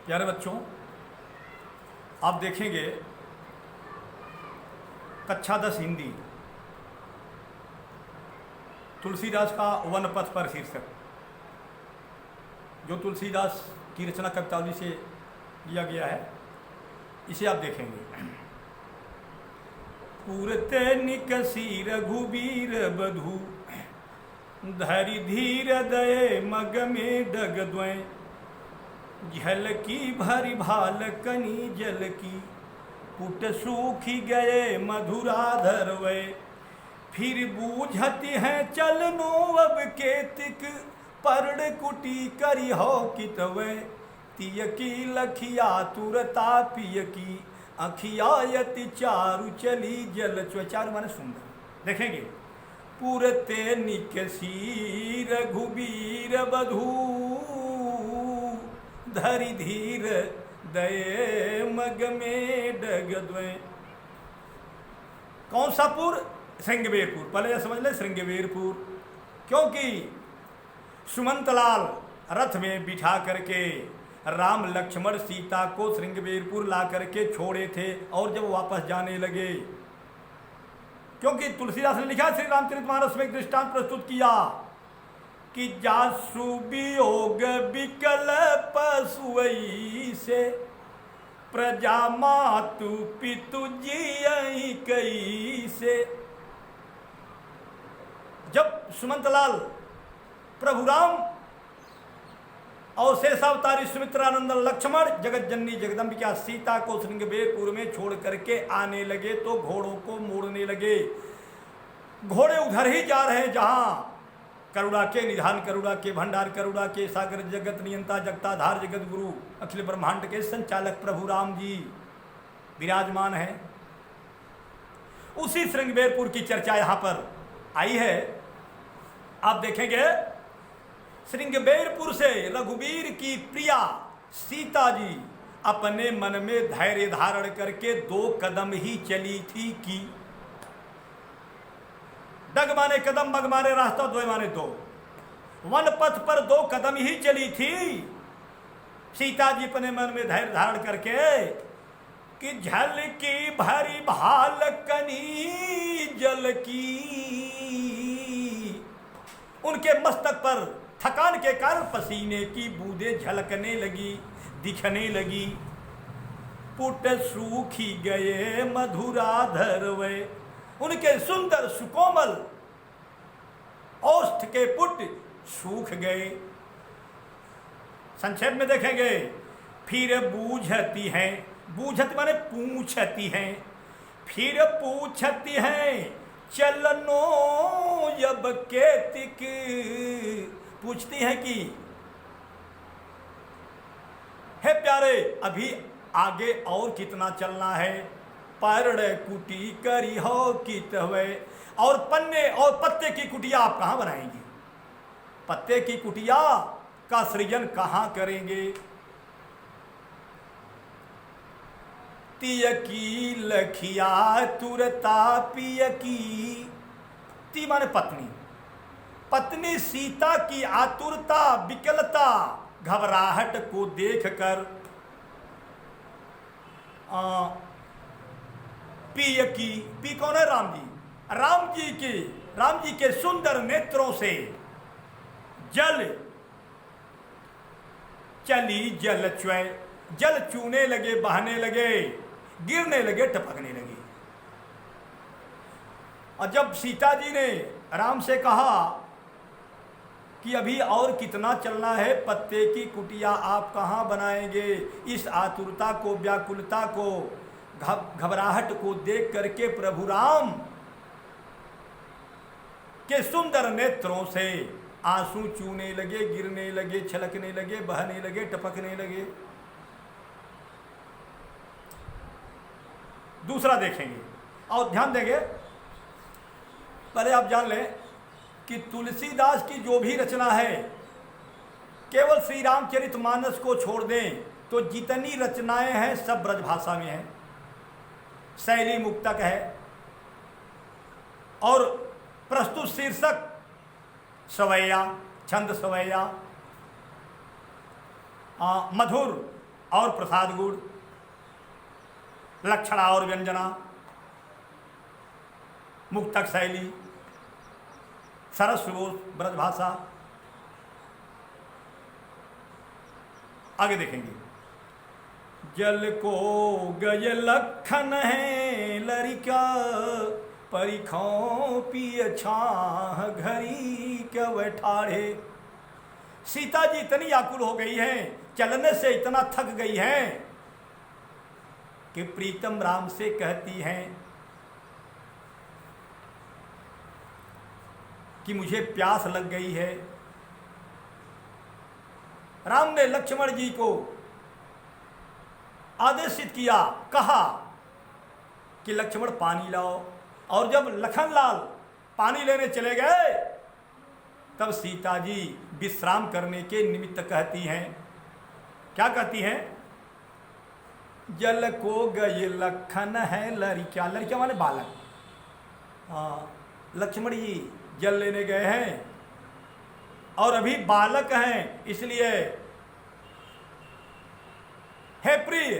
प्यारे बच्चों, आप देखेंगे कक्षा 10 हिंदी तुलसीदास का वन पथ पर शीर्षक, जो तुलसीदास की रचना कवितावली से लिया गया है, इसे आप देखेंगे। पूरते निकसी रघुबीर बधू, धरि धीर दये मग में डग द्वय, झलकी भरी भाल कनी जल की, पुट सूखी गए मधुराधर वे, फिर बूझती है चलनो अब केतिक, पर्ण कुटी करी हो कितवे, तिय की लखिया तुरता पिय की, अखियायति चारु चली जल चुए। चारु माने सुंदर। देखेंगे, पुरते निकसी रघुबीर बधू, धरि धीर दये मग में डग द्वय। कौन सा पुर? श्रृंगवेरपुर। पहले यह समझ ले, श्रृंगवेरपुर। क्योंकि सुमंतलाल रथ में बिठा करके राम लक्ष्मण सीता को श्रृंगवेरपुर ला करके छोड़े थे, और जब वापस जाने लगे, क्योंकि तुलसीदास ने लिखा श्री रामचरितमानस में एक दृष्टांत प्रस्तुत किया कि जासु वियोग विकल पशुई से, प्रजा मातु पितु जियई कई से। जब सुमंतलाल प्रभु राम और शेषावतारी सुमित्रानंदन लक्ष्मण जगत जननी जगदम्बिका सीता को श्रृंगवेरपुर में छोड़ करके आने लगे, तो घोड़ों को मोड़ने लगे। घोड़े उधर ही जा रहे जहां करुणा के निधान, करुणा के भंडार, करुणा के सागर, जगत नियंता, जगताधार, जगत गुरु, अखिल ब्रह्मांड के संचालक प्रभु राम जी विराजमान है। उसी श्रृंगवेरपुर की चर्चा यहां पर आई है। आप देखेंगे, श्रृंगवेरपुर से रघुवीर की प्रिया सीता जी अपने मन में धैर्य धारण करके 2 कदम ही चली थी कि डग माने कदम, मग माने रास्ता, द्वय माने 2। वन पथ पर 2 कदम ही चली थी सीता जी अपने मन में धैर्य धारण करके कि झल की भरी भाल कनी जल की। उनके मस्तक पर थकान के कारण पसीने की बूंदें झलकने लगी, दिखने लगी। पुट सूखी गए मधुराधर वे, उनके सुंदर सुकोमल औष्ठ के पुट सूख गए। संक्षेप में देखेंगे, फिर बूझती हैं, बूझती माने पूछती हैं, फिर पूछती हैं चलनो यब केतिक। पूछती है कि हे प्यारे, अभी आगे और कितना चलना है? पर्ण कुटी करी हो कितवे, और पन्ने और पत्ते की कुटिया आप कहां बनाएंगे? पत्ते की कुटिया का सृजन कहां करेंगे? तिय की लखिया तुरता पिय की। ती माने पत्नी। पत्नी सीता की आतुरता, विकलता, घबराहट को देखकर पिय की। पी कौन है? राम जी। राम जी के सुंदर नेत्रों से जल चली जल च्वय, जल चूने लगे, बहने लगे, गिरने लगे, टपकने लगे। और जब सीता जी ने राम से कहा कि अभी और कितना चलना है, पत्ते की कुटिया आप कहाँ बनाएंगे? इस आतुरता को, व्याकुलता को, घबराहट को देख करके प्रभु राम के सुंदर नेत्रों से आंसू चूने लगे, गिरने लगे, छलकने लगे, बहने लगे, टपकने लगे। दूसरा देखेंगे और ध्यान देंगे। पहले आप जान लें कि तुलसीदास की जो भी रचना है, केवल श्री रामचरितमानस को छोड़ दें तो जितनी रचनाएं हैं सब ब्रजभाषा में हैं। शैली मुक्तक है और प्रस्तुत शीर्षक सवैया, छंद सवैया, मधुर और प्रसाद गुड़, लक्षणा और व्यंजना, मुक्तक शैली, सरस सुबोध ब्रजभाषा। आगे देखेंगे। जल को गय लखन है लरिका, परिखों पिय छाह घरी क्या बैठाड़े। सीता जी इतनी आकुल हो गई हैं, चलने से इतना थक गई हैं कि प्रीतम राम से कहती हैं कि मुझे प्यास लग गई है। राम ने लक्ष्मण जी को आदेशित किया, कहा कि लक्ष्मण पानी लाओ। और जब लखनलाल पानी लेने चले गए तब सीता जी विश्राम करने के निमित्त कहती हैं, क्या कहती हैं? जल को गए लखन है लड़किया, लड़किया माने बालक। हाँ, लक्ष्मण जी जल लेने गए हैं और अभी बालक हैं, इसलिए हे प्रिय,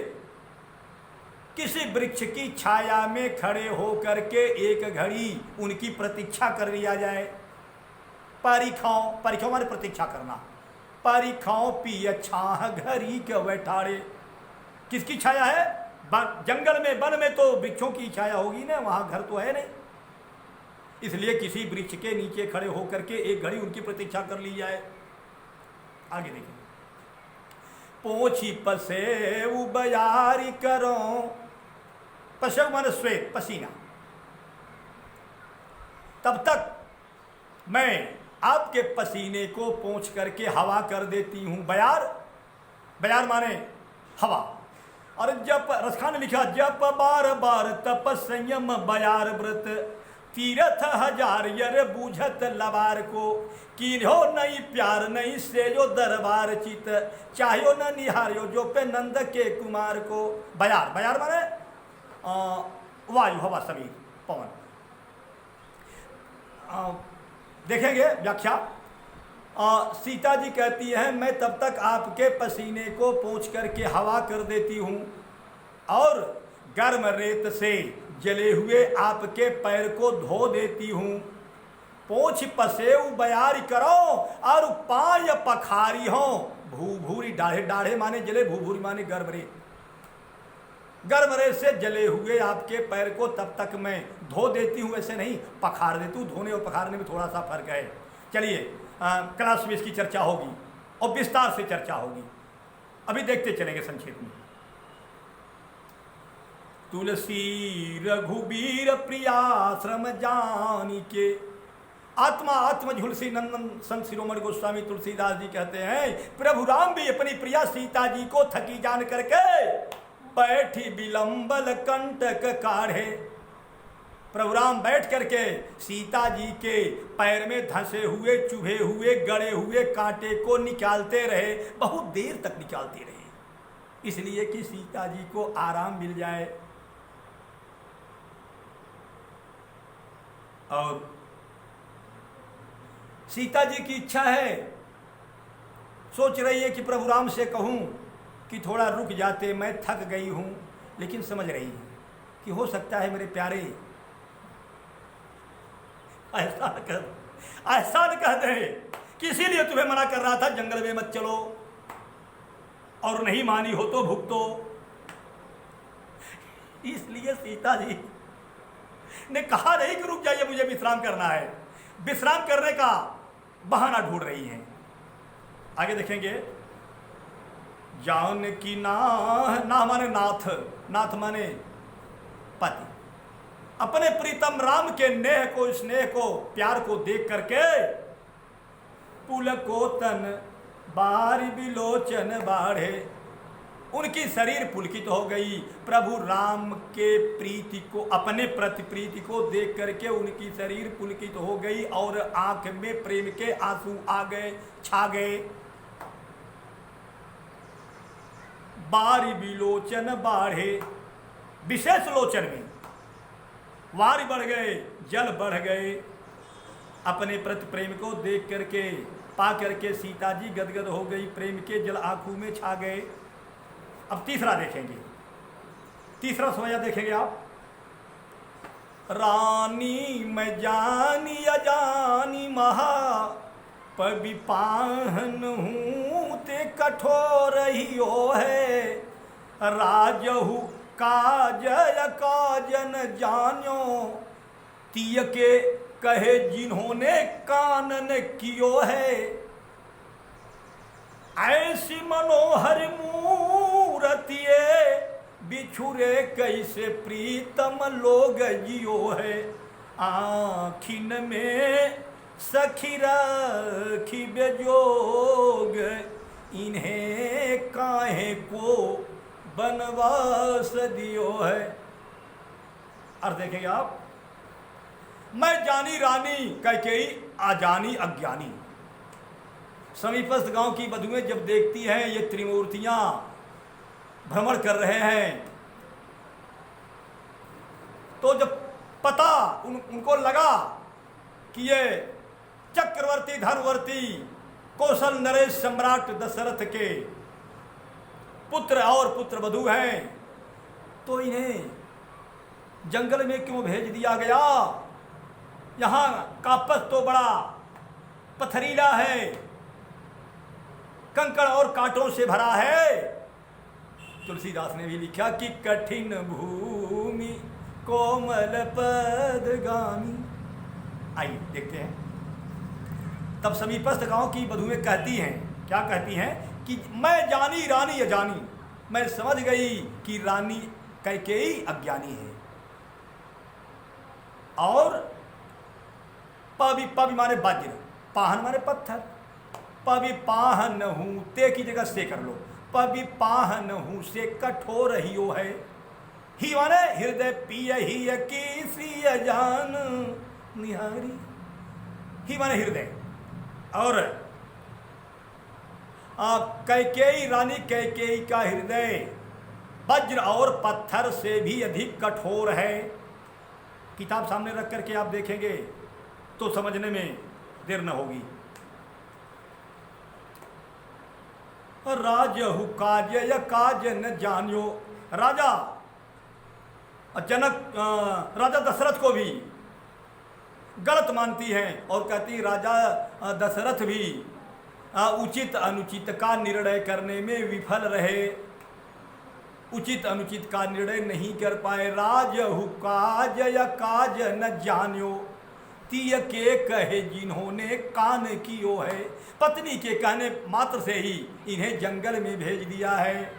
किसी वृक्ष की छाया में खड़े होकर के एक घड़ी उनकी प्रतीक्षा कर लिया जाए। परिखाओं, परिखाओं माने प्रतीक्षा करना। परिखाओं पिय छाह घड़ी के बैठाड़े। किसकी छाया है? जंगल में, वन में तो वृक्षों की छाया होगी ना, वहां घर तो है नहीं, इसलिए किसी वृक्ष के नीचे खड़े होकर के एक घड़ी उनकी प्रतीक्षा कर ली जाए। आगे देखिए। पोछी पसे उबयारी करो, पशु माने श्वेत, पसीना। तब तक मैं आपके पसीने को पोंछ करके हवा कर देती हूं। बयार, बयार माने हवा। और जब रसखान ने लिखा, जप बार बार तप संयम बयार व्रत, तीरथ हजार यर बूझत लबार को, कीन्हो नहीं प्यार नहीं से जो दरबार चित, चाहियो न निहारियो जो पे नंद के कुमार को। बयार, बयार माने वायु, हवा, समीर, पवन। देखेंगे व्याख्या। सीता जी कहती हैं, मैं तब तक आपके पसीने को पोंछ करके हवा कर देती हूँ और गर्म रेत से जले हुए आपके पैर को धो देती हूँ। पोंछ पसेऊ बयारी करो और पाय पखारी हो, भूभूरी डाढ़े, डाढ़े माने जले, भूभूरी माने गर्म रेत। गर्म रेत से जले हुए आपके पैर को तब तक मैं धो देती हूँ, ऐसे नहीं पखार देती हूँ। धोने और पखारने में थोड़ा सा फर्क है। चलिए, क्लास में इसकी चर्चा होगी और विस्तार से चर्चा होगी, अभी देखते चलेंगे संक्षेप में। तुलसी रघुबीर प्रियाश्रम जानी के, आत्मा आत्म झुलसी नंदन संत शिरोमणि गोस्वामी तुलसीदास जी कहते हैं, प्रभु राम भी अपनी प्रिया सीता जी को थकी जान करके बैठी विलंबल कंटक काढ़े। प्रभु राम बैठ करके सीता जी के पैर में धंसे हुए, चुभे हुए, गड़े हुए कांटे को निकालते रहे, बहुत देर तक निकालते रहे, इसलिए कि सीता जी को आराम मिल जाए। और सीता जी की इच्छा है, सोच रही है कि प्रभु राम से कहूं कि थोड़ा रुक जाते, मैं थक गई हूं, लेकिन समझ रही है कि हो सकता है मेरे प्यारे एहसान कह दे कि इसीलिए तुम्हें मना कर रहा था जंगल में मत चलो, और नहीं मानी हो तो भुगतो। इसलिए सीता जी ने कहा नहीं कि रुक जाइए, मुझे विश्राम करना है। विश्राम करने का बहाना ढूंढ रही हैं। आगे देखेंगे। जान की नाह, नाह माने नाथ, नाथ माने पति। अपने प्रीतम राम के नेह को, स्नेह को, प्यार को देख करके पुल को तन बारी बिलोचन बाढ़े, उनकी शरीर पुलकित हो गई। प्रभु राम के प्रीति को, अपने प्रति प्रीति को देख करके उनकी शरीर पुलकित हो गई और आंख में प्रेम के आंसू आ गए, छा गए। बारी बिलोचन बाढ़े, विशेष लोचन में वारी बढ़ गए, जल बढ़ गए। अपने प्रति प्रेम को देख करके, पा करके सीता जी गदगद हो गई, प्रेम के जल आंखों में छा गए। अब तीसरा देखेंगे, तीसरा समझा देखेंगे आप। रानी मैं जानी अजानी महा पविपाहन हूँ ते कठोर ही हो है, राजहु काजय काजन जान्यो तिय के कहे जिन्होंने कानन कियो है। ऐसी मनोहर मूर्तिये बिछुरे कैसे प्रीतम लोग जियो है, आखिन में सखी रखी बेजोग इन्हें काहे को बनवास दियो है। अर्थ देखेंगे आप। मैं जानी रानी कैकेयी अजानी अज्ञानी। समीपस्थ गांव की वधुएं जब देखती हैं ये त्रिमूर्तियां भ्रमण कर रहे हैं, तो जब पता उनको लगा कि ये चक्रवर्ती धर्मवर्ती कौशल नरेश सम्राट दशरथ के पुत्र और पुत्र वधू हैं, तो इन्हें जंगल में क्यों भेज दिया गया। यहाँ का पथ तो बड़ा पथरीला है, कंकड़ और कांटों से भरा है। तुलसीदास ने भी लिखा कि कठिन भूमि कोमल पदगामी। आइए देखते हैं। तब समीपस्थ गांव की वधुएं कहती हैं, क्या कहती हैं कि मैं जानी रानी अजानी, मैं समझ गई कि रानी कैकेयी अज्ञानी है। और पवि माने वज्र, पाहन माने पत्थर, पविपाहन हूँ ते की जगह से कर लो, पविपाहन हूँ से कठोर ही हो है। ही माने हृदय पिय ही की जान निहारी, ही माने हृदय। और कैकेयी रानी कैकेयी का हृदय वज्र और पत्थर से भी अधिक कठोर है। किताब सामने रख करके आप देखेंगे तो समझने में देर न होगी। राजहु काजय काज न जानियो, राजा जनक राजा दशरथ को भी गलत मानती हैं और कहती राजा दशरथ भी उचित अनुचित का निर्णय करने में विफल रहे, उचित अनुचित का निर्णय नहीं कर पाए। राजहु काजय काज न जानियो तिय के कहे जिन्होंने कान कियो है। पत्नी के कहने मात्र से ही इन्हें जंगल में भेज दिया है,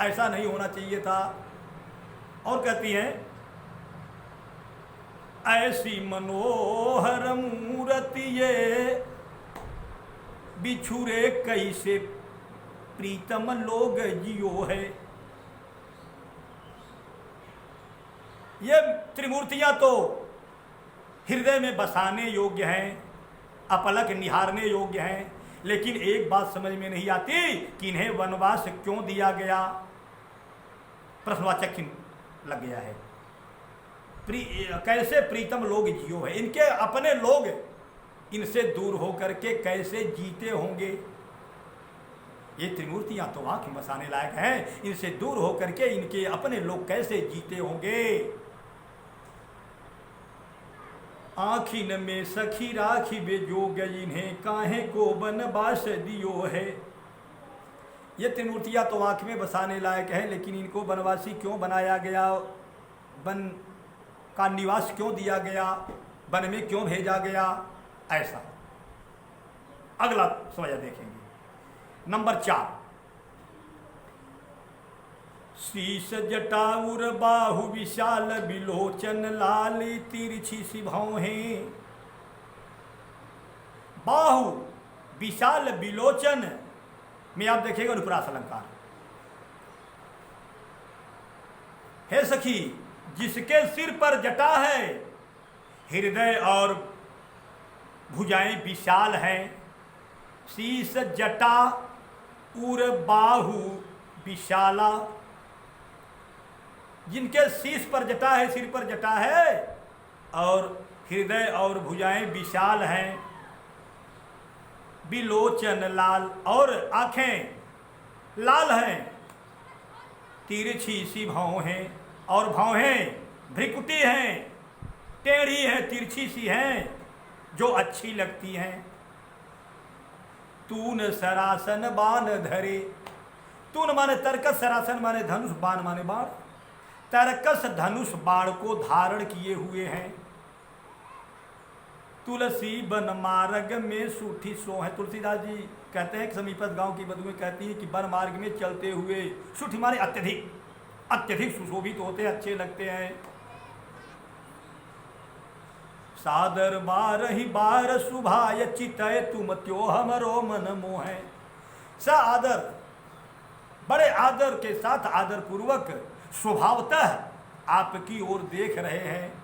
ऐसा नहीं होना चाहिए था। और कहती हैं ऐसी मनोहर मूर्ति ये बिछुरे कैसे प्रीतम लोग जियो है। ये त्रिमूर्तियां तो हृदय में बसाने योग्य हैं, अपलक निहारने योग्य हैं, लेकिन एक बात समझ में नहीं आती कि इन्हें वनवास क्यों दिया गया। प्रश्नवाचक चिन्ह लग गया है। कैसे प्रीतम लोग जियो है, इनके अपने लोग इनसे दूर होकर के कैसे जीते होंगे। ये त्रिमूर्तियां तो आंख में बसाने लायक हैं, इनसे दूर होकर के इनके अपने लोग कैसे जीते होंगे। आखिन में सखी राखी बेजोग इन्हें काहे को बनवास दियो है। ये त्रिमूर्तियां तो आंख में बसाने लायक है, लेकिन इनको बनवासी क्यों बनाया गया, वन का निवास क्यों दिया गया, वन में क्यों भेजा गया, ऐसा। अगला समझा देखेंगे। नंबर 4, शीश जटाउर बाहु विशाल बिलोचन लाल तिरछी सिभौहें। बाहु विशाल बिलोचन में आप देखिएगा अनुप्रास अलंकार। हे सखी, जिसके सिर पर जटा है, हृदय और भुजाएं विशाल हैं, शीश जटा उर बाहु विशाला, जिनके शीश पर जटा है, सिर पर जटा है और हृदय और भुजाएं विशाल हैं, बिलोचन लाल और आंखें लाल हैं, तिरछी सी भौहें, और भौहें भ्रिकुटी हैं, टेढ़ी हैं, तिरछी सी हैं, जो अच्छी लगती हैं। तून सरासन बाण धरे, तून माने तरकस, सरासन माने धनुष, बाण माने बाण। तरकस धनुष बाण को धारण किए हुए हैं। तुलसी बन मार्ग में सूठी सो है। तुलसीदास जी कहते हैं कि समीपस्थ गांव की बधुएं कहती हैं कि वन मार्ग में चलते हुए, सूठी माने अत्यधिक, अत्यधिक सुशोभित होते, अच्छे लगते हैं। सादर बारही बार सुभाय चितय तुम त्यो हमरो मन मोह। सा आदर, बड़े आदर के साथ, आदर पूर्वक, स्वभावतः आपकी ओर देख रहे हैं।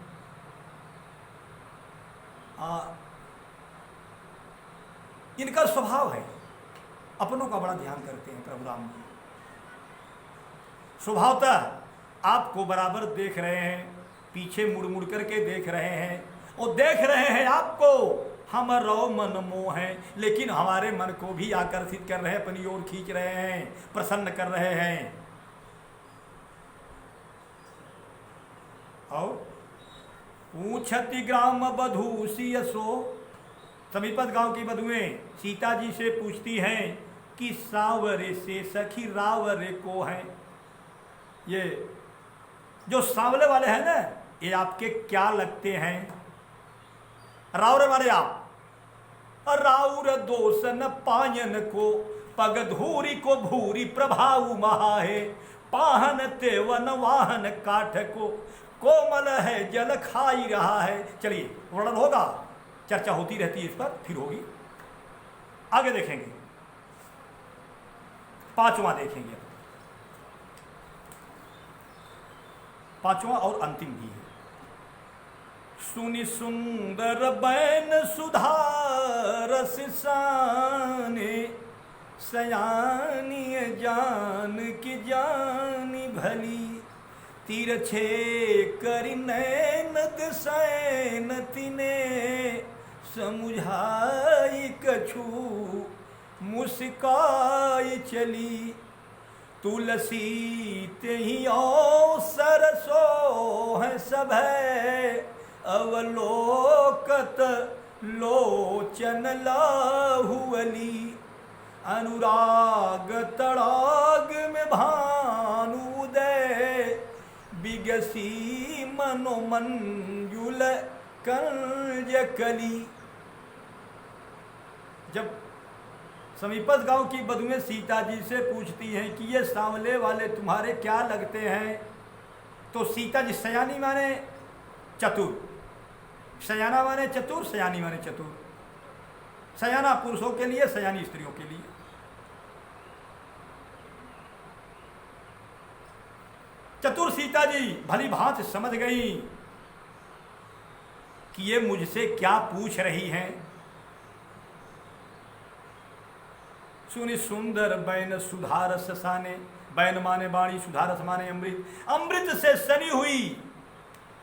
इनका स्वभाव है, अपनों का बड़ा ध्यान करते हैं प्रभु राम जी। स्वभावतः आपको बराबर देख रहे हैं, पीछे मुड़ मुड़ करके देख रहे हैं, और देख रहे हैं आपको हमरो मन मोह है, लेकिन हमारे मन को भी आकर्षित कर रहे हैं, अपनी ओर खींच रहे हैं, प्रसन्न कर रहे हैं। और पूछति ग्राम बधू सियसो, समीपस्थ गांव की बधुएं सीता जी से पूछती हैं कि सावरे से सखी रावरे को है। ये जो सांवले वाले हैं ना, ये आपके क्या लगते हैं? रावरे माने आप। राउर दोसन पायन को, पग धूरी को भूरी प्रभाव महाहे। पाहन तेवन वाहन काठ को, कोमल है जल खाई रहा है। चलिए वर्णन होगा, चर्चा होती रहती है इस पर, फिर होगी, आगे देखेंगे। पांचवा देखेंगे, पांचवा और अंतिम भी है। सुनि सुंदर बैन सुधार सिसाने, सयानी जान की जानी भली। तिरछे करि नैन दिसैन तिने, समुझाई कछु मुस्काई चली। तुलसी तेहि अवसर सो है सभै, अवलोकत लोचन लाहुअली। अनुराग तड़ाग में भानु उदय, बिगसी मनोमंजुल कंज कली। जब समीपस्थ गांव की बधुएं सीता जी से पूछती हैं कि ये सांवले वाले तुम्हारे क्या लगते हैं, तो सीता जी, सयानी माने चतुर, सयाना माने चतुर, सयानी माने चतुर। सयाना पुरुषों के लिए, सयानी स्त्रियों के लिए। चतुर सीता जी भली भांति समझ गई कि ये मुझसे क्या पूछ रही हैं। सुनि सुंदर बैन सुधारस साने, बैन माने बाणी, सुधारस माने अमृत। अमृत से सनी हुई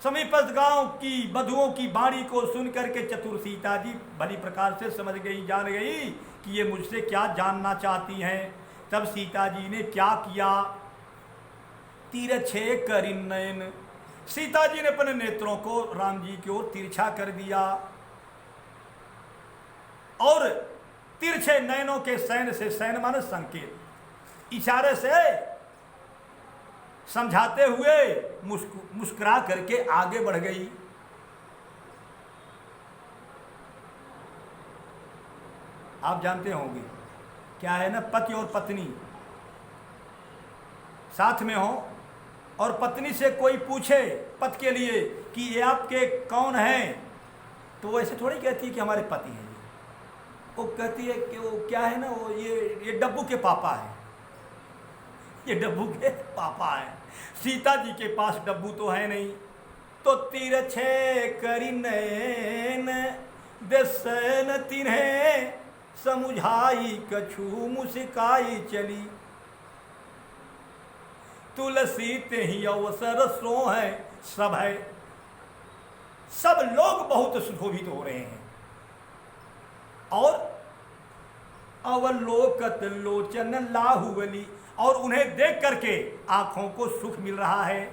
समीपस्थ गांव की बधुओं की बाणी को सुन करके चतुर सीता जी भली प्रकार से समझ गई, जान गई कि ये मुझसे क्या जानना चाहती हैं। तब सीता जी ने क्या किया? तिरछे करि नयन, सीता जी ने अपने नेत्रों को राम जी की ओर तिरछा कर दिया और तिरछे नयनों के सैन से, सैन माने संकेत, इशारे से समझाते हुए मुस्कुरा करके आगे बढ़ गई। आप जानते होंगे क्या है ना, पति और पत्नी साथ में हो और पत्नी से कोई पूछे पति के लिए कि ये आपके कौन हैं, तो वो ऐसे थोड़ी कहती है कि हमारे पति हैं। वो कहती है कि वो क्या है ना, वो ये डब्बू के पापा हैं, ये डब्बू के पापा हैं। सीता जी के पास डब्बू तो है नहीं, तो तिरछे करि नयन दिसैन तिन्हे, समुझाई कछु मुस्काई चली। तुलसी तेहि अवसर सो है सब है, सब लोग बहुत सुशोभित हो रहे हैं और अवलोकत लोचन लाहुवली, और उन्हें देख करके आंखों को सुख मिल रहा है।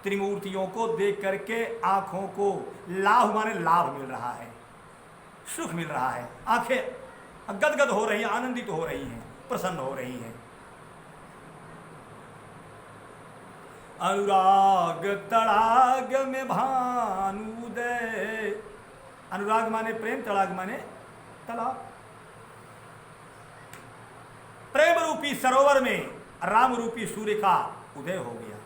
त्रिमूर्तियों को देख करके आंखों को लाभ माने लाभ मिल रहा है, सुख मिल रहा है। आंखें गदगद हो रही हैं, आनंदित हो रही हैं, प्रसन्न हो रही हैं। अनुराग तड़ाग में भानुदय, अनुराग माने प्रेम, तड़ाग माने तालाब। प्रेम रूपी सरोवर में राम रूपी सूर्य का उदय हो गया।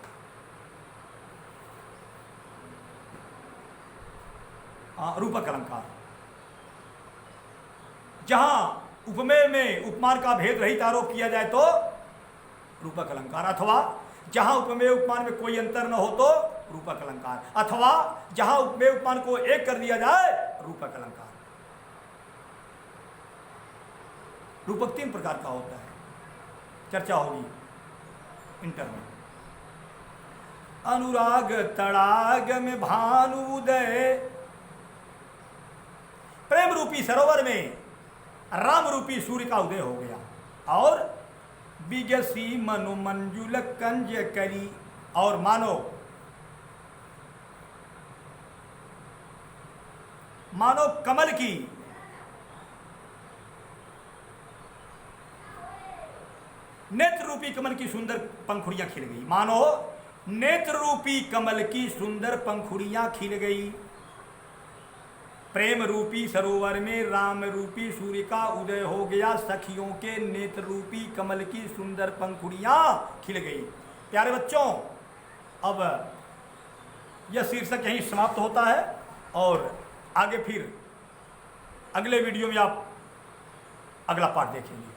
रूपक अलंकार, जहां उपमेय में उपमान का भेद रहित आरोप किया जाए तो रूपक अलंकार, अथवा जहां उपमेय उपमान में कोई अंतर न हो तो रूपक अलंकार, अथवा जहां उपमेय उपमान को एक कर दिया जाए रूपक अलंकार। रूपक 3 प्रकार का होता है, चर्चा होगी इंटर में। अनुराग तड़ाग में भानुदय, प्रेम रूपी सरोवर में राम रूपी सूर्य का उदय हो गया। और बिगसी मनु मंजुल कंज करी, और मानो कमल की नेत्र रूपी कमल की सुंदर पंखुड़ियां खिल गई। मानो नेत्र रूपी कमल की सुंदर पंखुड़ियां खिल गई। प्रेम रूपी सरोवर में राम रूपी सूर्य का उदय हो गया। सखियों के नेत्र रूपी कमल की सुंदर पंखुड़ियां खिल गई। प्यारे बच्चों, अब यह शीर्षक यहीं समाप्त होता है और आगे फिर अगले वीडियो में आप अगला पाठ देखेंगे।